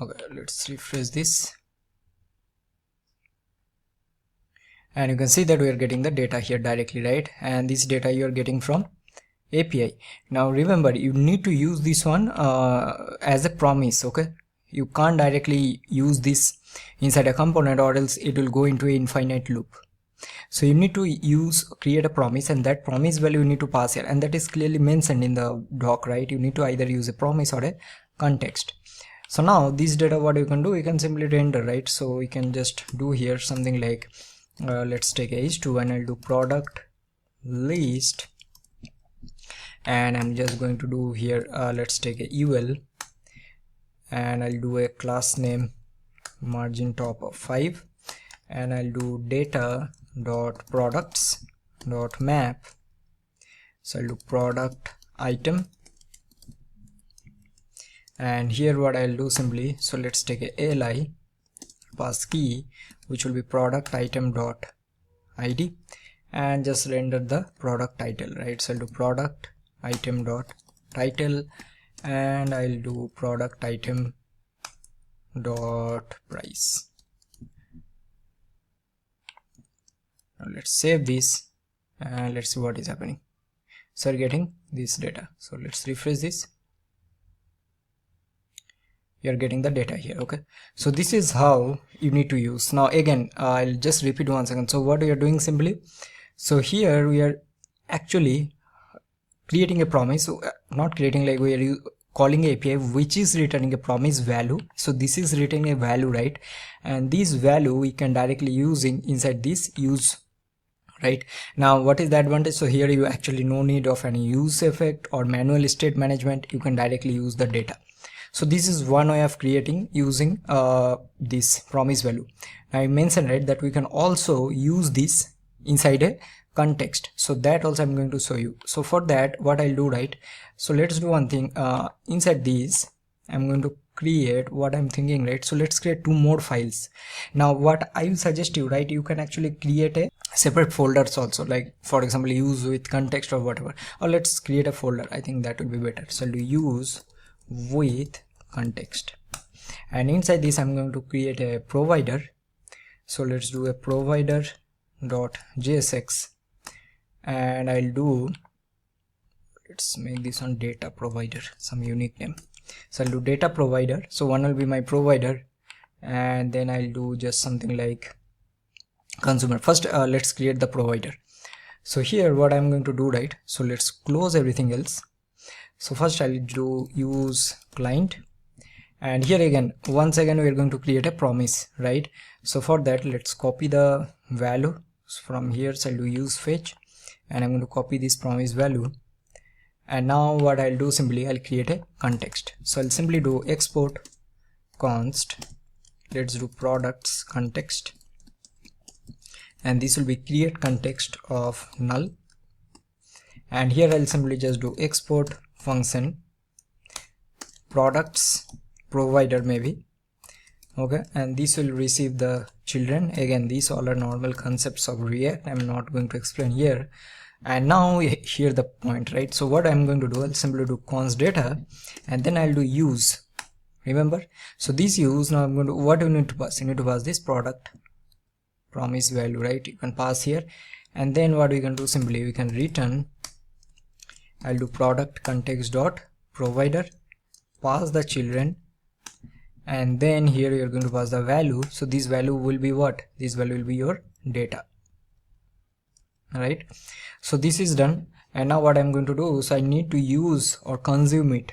Okay, let's refresh this, and you can see that we are getting the data here directly, right? And this data you are getting from API. Now remember, you need to use this one as a promise. Okay, you can't directly use this inside a component, or else it will go into an infinite loop. So you need to create a promise, and that promise value you need to pass here, and that is clearly mentioned in the doc, right? You need to either use a promise or a context. So now this data, what you can do, you can simply render, right? So we can just do here something like let's take h2, and I'll do product list, and I'm just going to do here let's take a ul, and I'll do a class name margin top of 5, and I'll do data dot products dot map. So I'll do product item, and here what I'll do simply, so let's take a li pass key, which will be product item dot id, and just render the product title, right? So I'll do product item dot title, and I'll do product item dot price. Now let's save this and let's see what is happening. So we're getting this data. So let's refresh this. You're getting the data here. Okay, so this is how you need to use. Now again, I'll just repeat once again. So what we are doing simply, so here we are actually creating a promise, not creating, like we are calling a API which is returning a promise value. So this is returning a value, right? And this value we can directly using inside this use, right? Now what is the advantage? So here you actually no need of any use effect or manual state management. You can directly use the data. So this is one way of creating using this promise value. I mentioned, right, that we can also use this inside a context. So that also I'm going to show you. So for that, what I'll do, right, so let's do one thing. Inside these I'm going to create what I'm thinking, right? So let's create 2 more files. Now what I will suggest you, right, you can actually create a separate folders also, like for example use with context or whatever, or let's create a folder. I think that will be better. So I'll do use with context, and inside this I'm going to create a provider. So let's do a provider dot jsx, and I'll do, let's make this on data provider, some unique name. So I'll do data provider. So one will be my provider, and then I'll do just something like consumer. First let's create the provider. So here what I'm going to do, right, so let's close everything else. So first I'll do use client, and here again once again we're going to create a promise, right? So for that let's copy the value from here. So I'll do use fetch, and I'm going to copy this promise value, and now what I'll do, simply I'll create a context. So I'll simply do export const, let's do products context, and this will be create context of null, and here I'll simply just do export function products provider maybe. Okay, and this will receive the children. Again, these all are normal concepts of React, I'm not going to explain here. And now here the point, right? So what I'm going to do, I'll simply do const data, and then I'll do use, remember? So this use, now I'm going to, what you need to pass, you need to pass this product promise value, right? You can pass here, and then what we can do, simply we can return, I'll do product context dot provider, pass the children, and then here you're going to pass the value. So this value will be what? This value will be your data, right? So this is done, and now what I'm going to do, so I need to use or consume it.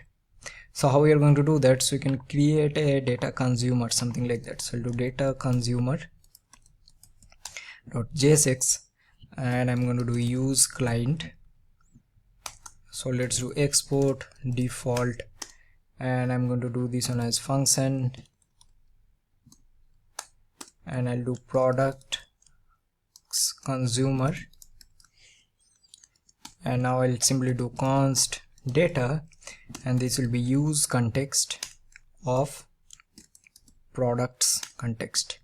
So how we are going to do that? So you can create a data consumer, something like that. So I'll do data consumer dot jsx, and I'm going to do use client. So let's do export default, and I'm going to do this one as function, and I'll do product consumer, and now I'll simply do const data, and this will be use context of products context.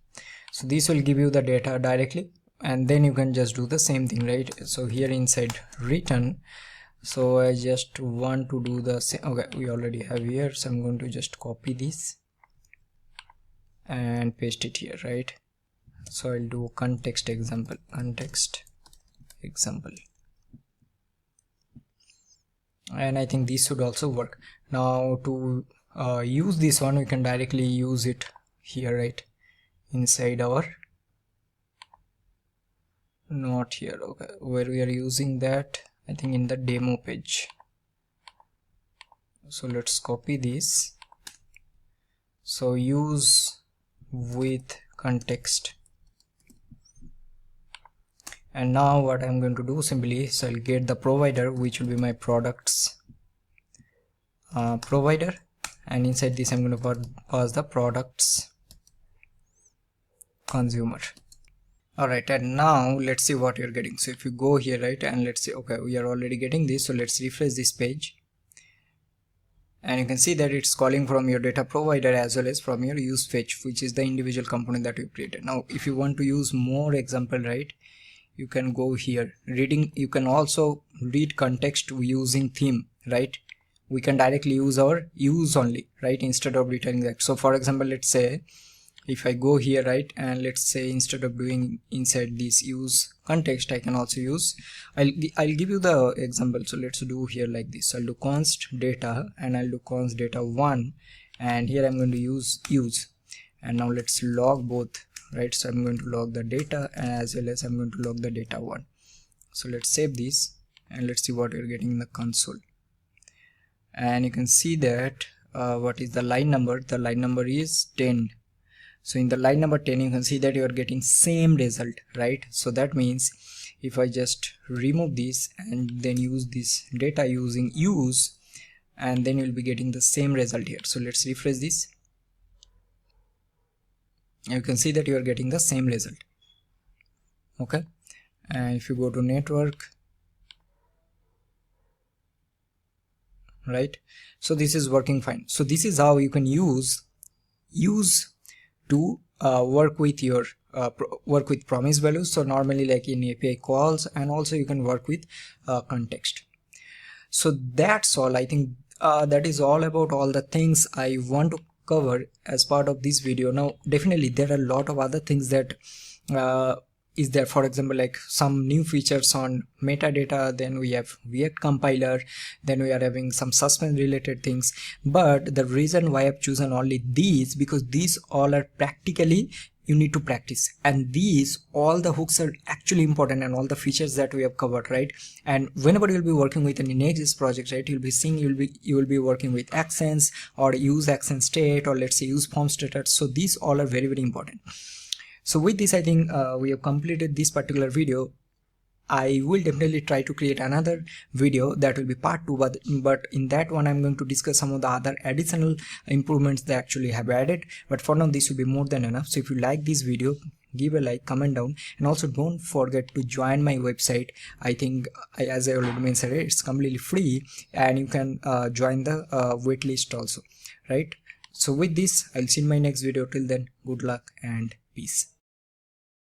So this will give you the data directly, and then you can just do the same thing, right? So here inside return, so I just want to do the same. Okay, we already have here, so I'm going to just copy this and paste it here, right? So I'll do context example, and I think this should also work. Now to use this one, we can directly use it here, right, inside our, not here, okay, where we are using that, I think in the demo page. So let's copy this. So use with context, and now what I'm going to do, simply, so I'll get the provider, which will be my products provider, and inside this I'm going to pass the products consumer. Alright, and now let's see what you're getting. So if you go here, right, and let's see, okay, we are already getting this. So let's refresh this page, and you can see that it's calling from your data provider as well as from your use fetch, which is the individual component that you created. Now if you want to use more example, right, you can go here reading. You can also read context using theme, right? We can directly use our use only, right, instead of returning that. So for example, let's say if I go here, right, and let's say instead of doing inside this use context, I can also use, I'll give you the example. So let's do here like this. I'll do const data and I'll do const data 1, and here I'm going to use, and now let's log both, right? So I'm going to log the data as well as I'm going to log the data 1. So let's save this and let's see what we're getting in the console. And you can see that what is the line number? The line number is 10. So in the line number 10, you can see that you are getting same result, right? So that means if I just remove this and then use this data using use, and then you'll be getting the same result here. So let's refresh this. You can see that you are getting the same result. Okay. And if you go to network, right, so this is working fine. So this is how you can use to work with your work with promise values. So normally like in API calls, and also you can work with context. So that's all. I think that is all about all the things I want to cover as part of this video. Now definitely there are a lot of other things that is there. For example, like some new features on metadata, then we have React compiler, then we are having some suspense related things. But the reason why I've chosen only these, because these all are practically you need to practice, and these all the hooks are actually important, and all the features that we have covered, right? And whenever you'll be working with an Next.js project, right, you'll be seeing you will be working with actions or useActionState, or let's say useFormStatus. So these all are very, very important. So with this, I think we have completed this particular video. I will definitely try to create another video that will be part 2, but in that one I'm going to discuss some of the other additional improvements they actually have added. But for now, this will be more than enough. So if you like this video, give a like, comment down, and also don't forget to join my website. I think as I already mentioned, it's completely free, and you can join the waitlist also, right? So with this, I'll see you in my next video. Till then, good luck and peace.